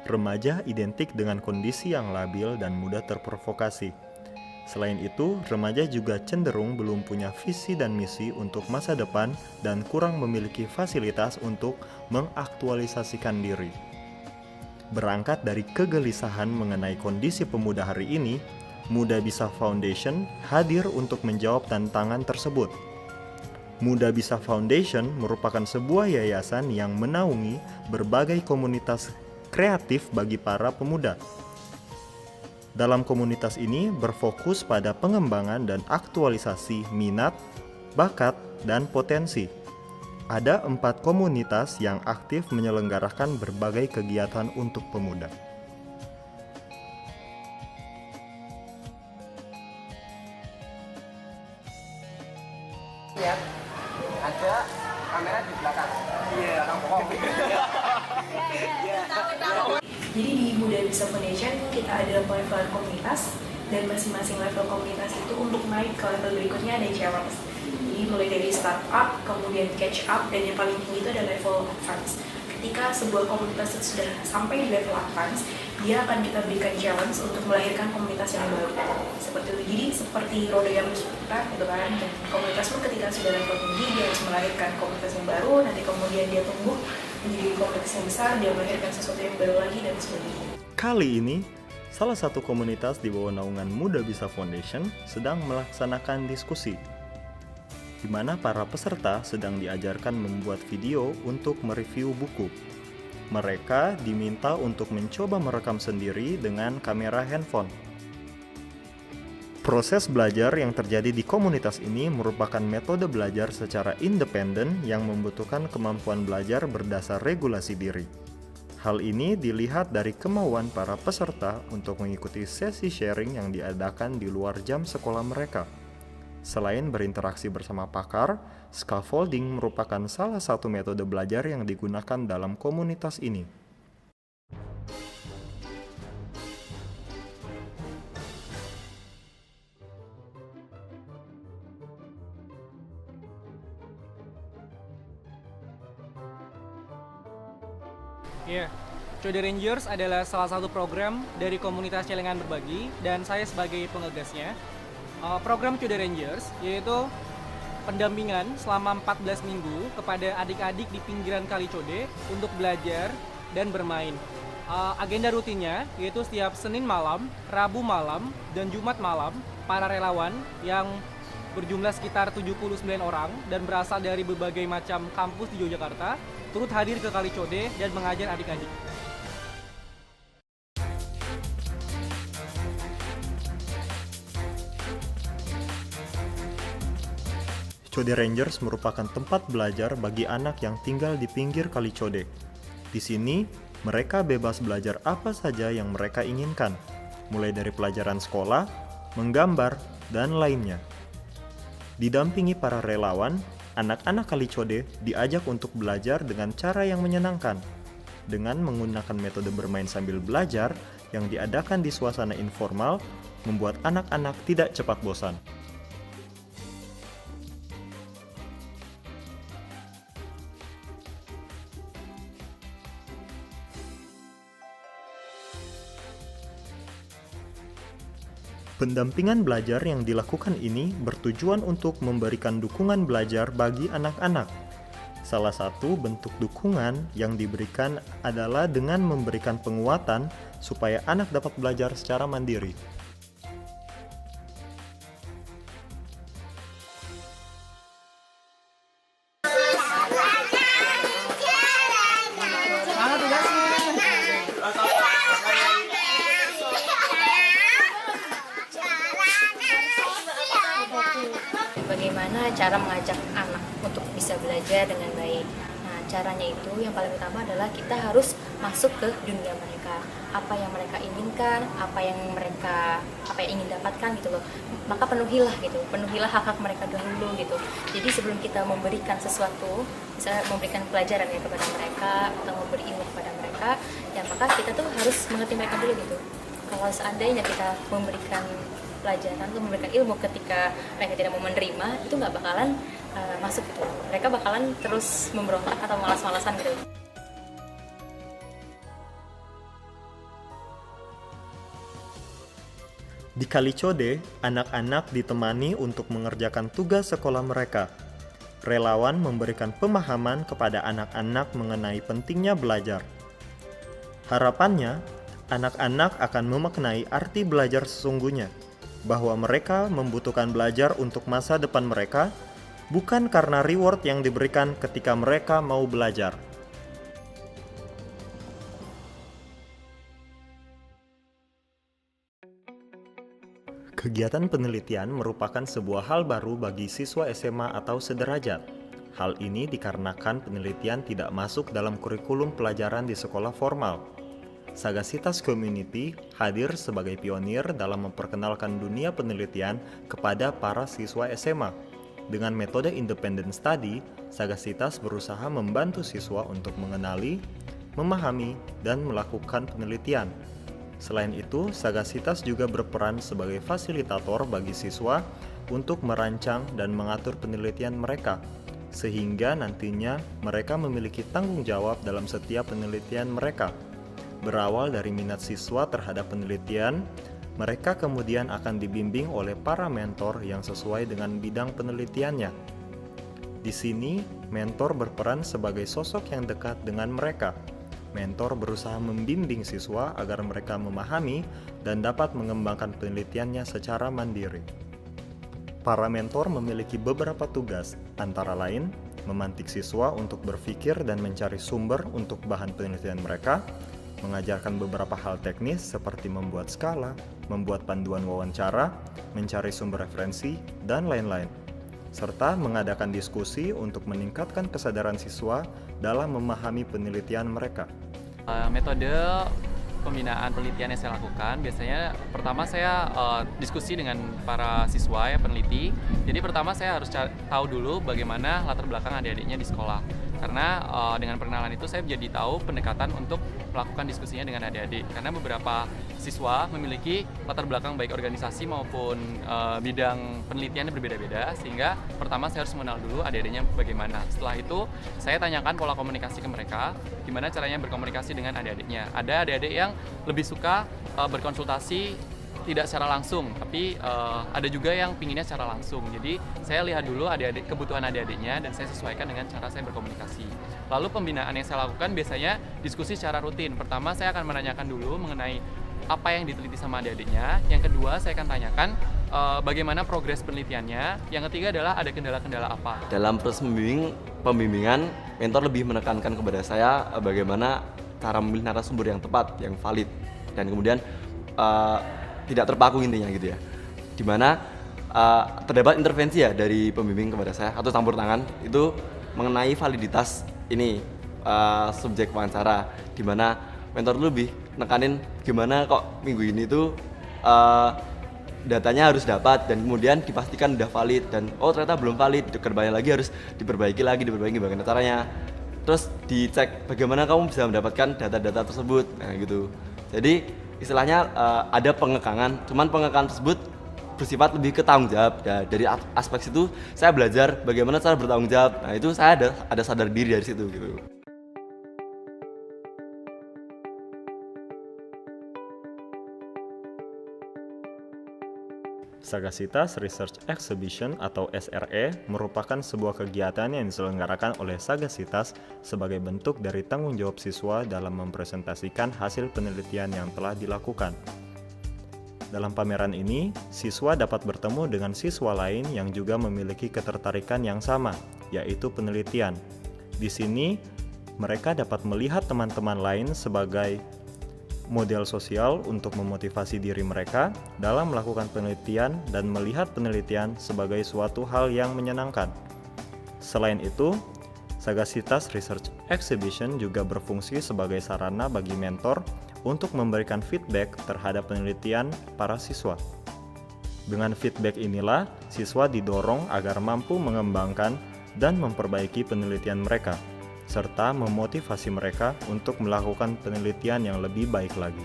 remaja identik dengan kondisi yang labil dan mudah terprovokasi. Selain itu, remaja juga cenderung belum punya visi dan misi untuk masa depan dan kurang memiliki fasilitas untuk mengaktualisasikan diri. Berangkat dari kegelisahan mengenai kondisi pemuda hari ini, Muda Bisa Foundation hadir untuk menjawab tantangan tersebut. Muda Bisa Foundation merupakan sebuah yayasan yang menaungi berbagai komunitas kreatif bagi para pemuda. Dalam komunitas ini berfokus pada pengembangan dan aktualisasi minat, bakat, dan potensi. Ada 4 komunitas yang aktif menyelenggarakan berbagai kegiatan untuk pemuda. Lihat, ada kamera di belakang. Iya, Jadi di Muda Bisa Foundation kita ada level komunitas dan masing-masing level komunitas itu untuk naik ke level berikutnya ada challenge. Jadi mulai dari startup, kemudian catch up, dan yang paling tinggi itu ada level advance. Ketika sebuah komunitas itu sudah sampai di level advance, dia akan kita berikan challenge untuk melahirkan komunitas yang baru. Seperti itu. Jadi seperti roda yang berputar gitu kan. Dan komunitas pun ketika sudah level tinggi dia harus melahirkan komunitas yang baru, nanti kemudian dia tumbuh menjadi komunitas yang besar, dia melahirkan sesuatu yang baru lagi dan sebagainya. Kali ini, salah satu komunitas di bawah naungan Muda Bisa Foundation sedang melaksanakan diskusi, di mana para peserta sedang diajarkan membuat video untuk mereview buku. Mereka diminta untuk mencoba merekam sendiri dengan kamera handphone. Proses belajar yang terjadi di komunitas ini merupakan metode belajar secara independen yang membutuhkan kemampuan belajar berdasar regulasi diri. Hal ini dilihat dari kemauan para peserta untuk mengikuti sesi sharing yang diadakan di luar jam sekolah mereka. Selain berinteraksi bersama pakar, scaffolding merupakan salah satu metode belajar yang digunakan dalam komunitas ini. Iya, Code Rangers adalah salah satu program dari komunitas celengan berbagi dan saya sebagai pengagasnya. Program Code Rangers yaitu pendampingan selama 14 minggu kepada adik-adik di pinggiran Kali Code untuk belajar dan bermain. Agenda rutinnya yaitu setiap Senin malam, Rabu malam, dan Jumat malam, para relawan yang berjumlah sekitar 79 orang dan berasal dari berbagai macam kampus di Yogyakarta turut hadir ke Kali Code dan mengajar adik-adik. Code Rangers merupakan tempat belajar bagi anak yang tinggal di pinggir Kali Code. Di sini, mereka bebas belajar apa saja yang mereka inginkan, mulai dari pelajaran sekolah, menggambar, dan lainnya. Didampingi para relawan, anak-anak Kali Code diajak untuk belajar dengan cara yang menyenangkan, dengan menggunakan metode bermain sambil belajar yang diadakan di suasana informal, membuat anak-anak tidak cepat bosan. Pendampingan belajar yang dilakukan ini bertujuan untuk memberikan dukungan belajar bagi anak-anak. Salah satu bentuk dukungan yang diberikan adalah dengan memberikan penguatan supaya anak dapat belajar secara mandiri. Bagaimana cara mengajak anak untuk bisa belajar dengan baik. Nah, caranya itu yang paling utama adalah kita harus masuk ke dunia mereka. Apa yang mereka inginkan, apa yang ingin dapatkan gitu loh. Maka penuhilah hak-hak mereka dahulu gitu. Jadi sebelum kita memberikan sesuatu, misalnya memberikan pelajaran ya kepada mereka atau memberi ilmu kepada mereka, ya maka kita tuh harus mengerti mereka dulu gitu. Kalau seandainya kita memberikan pelajaran atau memberikan ilmu ketika mereka tidak mau menerima, itu nggak bakalan masuk gitu. Mereka bakalan terus memberontak atau malas-malasan gitu. Di Kalicode, anak-anak ditemani untuk mengerjakan tugas sekolah mereka. Relawan memberikan pemahaman kepada anak-anak mengenai pentingnya belajar. Harapannya, anak-anak akan memaknai arti belajar sesungguhnya, bahwa mereka membutuhkan belajar untuk masa depan mereka, bukan karena reward yang diberikan ketika mereka mau belajar. Kegiatan penelitian merupakan sebuah hal baru bagi siswa SMA atau sederajat. Hal ini dikarenakan penelitian tidak masuk dalam kurikulum pelajaran di sekolah formal. Sagasitas Community hadir sebagai pionir dalam memperkenalkan dunia penelitian kepada para siswa SMA. Dengan metode independent study, Sagasitas berusaha membantu siswa untuk mengenali, memahami, dan melakukan penelitian. Selain itu, Sagasitas juga berperan sebagai fasilitator bagi siswa untuk merancang dan mengatur penelitian mereka, sehingga nantinya mereka memiliki tanggung jawab dalam setiap penelitian mereka. Berawal dari minat siswa terhadap penelitian, mereka kemudian akan dibimbing oleh para mentor yang sesuai dengan bidang penelitiannya. Di sini, mentor berperan sebagai sosok yang dekat dengan mereka. Mentor berusaha membimbing siswa agar mereka memahami dan dapat mengembangkan penelitiannya secara mandiri. Para mentor memiliki beberapa tugas, antara lain memantik siswa untuk berpikir dan mencari sumber untuk bahan penelitian mereka, mengajarkan beberapa hal teknis seperti membuat skala, membuat panduan wawancara, mencari sumber referensi, dan lain-lain, serta mengadakan diskusi untuk meningkatkan kesadaran siswa dalam memahami penelitian mereka. Metode pembinaan penelitian yang saya lakukan, biasanya pertama saya diskusi dengan para siswa ya peneliti. Jadi pertama saya harus tahu dulu bagaimana latar belakang adik-adiknya di sekolah. Karena dengan perkenalan itu saya jadi tahu pendekatan untuk melakukan diskusinya dengan adik-adik. Karena beberapa siswa memiliki latar belakang baik organisasi maupun bidang penelitiannya berbeda-beda, sehingga pertama saya harus mengenal dulu adik-adiknya bagaimana. Setelah itu saya tanyakan pola komunikasi ke mereka, gimana caranya berkomunikasi dengan adik-adiknya. Ada adik-adik yang lebih suka berkonsultasi tidak secara langsung, tapi ada juga yang pinginnya secara langsung. Jadi saya lihat dulu kebutuhan adik-adiknya dan saya sesuaikan dengan cara saya berkomunikasi. Lalu pembinaan yang saya lakukan biasanya diskusi secara rutin. Pertama saya akan menanyakan dulu mengenai apa yang diteliti sama adik-adiknya. Yang kedua saya akan tanyakan bagaimana progres penelitiannya. Yang ketiga adalah ada kendala-kendala apa. Dalam proses pembimbingan, mentor lebih menekankan kepada saya bagaimana cara memilih narasumber yang tepat, yang valid, dan kemudian tidak terpaku intinya gitu ya. Dimana terdapat intervensi ya dari pembimbing kepada saya atau campur tangan itu mengenai validitas ini subjek wawancara, dimana mentor lebih nekanin gimana kok minggu ini tuh datanya harus dapat dan kemudian dipastikan udah valid, dan oh ternyata belum valid, kedepannya lagi harus diperbaiki bagaimana caranya, terus dicek bagaimana kamu bisa mendapatkan data-data tersebut, nah gitu. Jadi istilahnya ada pengekangan, cuman pengekangan tersebut bersifat lebih ke tanggung jawab. Ya, dari aspek situ saya belajar bagaimana cara bertanggung jawab. Nah itu saya ada sadar diri dari situ gitu. Sagasitas Research Exhibition atau SRE merupakan sebuah kegiatan yang diselenggarakan oleh Sagasitas sebagai bentuk dari tanggung jawab siswa dalam mempresentasikan hasil penelitian yang telah dilakukan. Dalam pameran ini, siswa dapat bertemu dengan siswa lain yang juga memiliki ketertarikan yang sama, yaitu penelitian. Di sini, mereka dapat melihat teman-teman lain sebagai model sosial untuk memotivasi diri mereka dalam melakukan penelitian dan melihat penelitian sebagai suatu hal yang menyenangkan. Selain itu, Sagasitas Research Exhibition juga berfungsi sebagai sarana bagi mentor untuk memberikan feedback terhadap penelitian para siswa. Dengan feedback inilah, siswa didorong agar mampu mengembangkan dan memperbaiki penelitian mereka, serta memotivasi mereka untuk melakukan penelitian yang lebih baik lagi.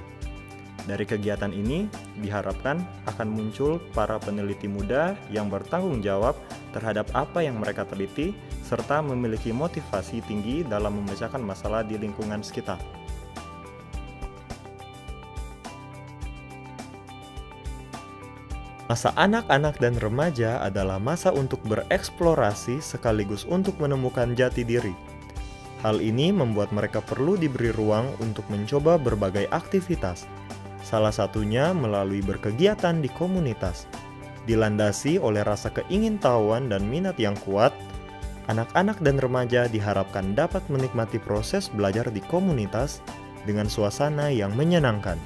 Dari kegiatan ini, diharapkan akan muncul para peneliti muda yang bertanggung jawab terhadap apa yang mereka teliti, serta memiliki motivasi tinggi dalam memecahkan masalah di lingkungan sekitar. Masa anak-anak dan remaja adalah masa untuk bereksplorasi sekaligus untuk menemukan jati diri. Hal ini membuat mereka perlu diberi ruang untuk mencoba berbagai aktivitas, salah satunya melalui berkegiatan di komunitas. Dilandasi oleh rasa keingintahuan dan minat yang kuat, anak-anak dan remaja diharapkan dapat menikmati proses belajar di komunitas dengan suasana yang menyenangkan.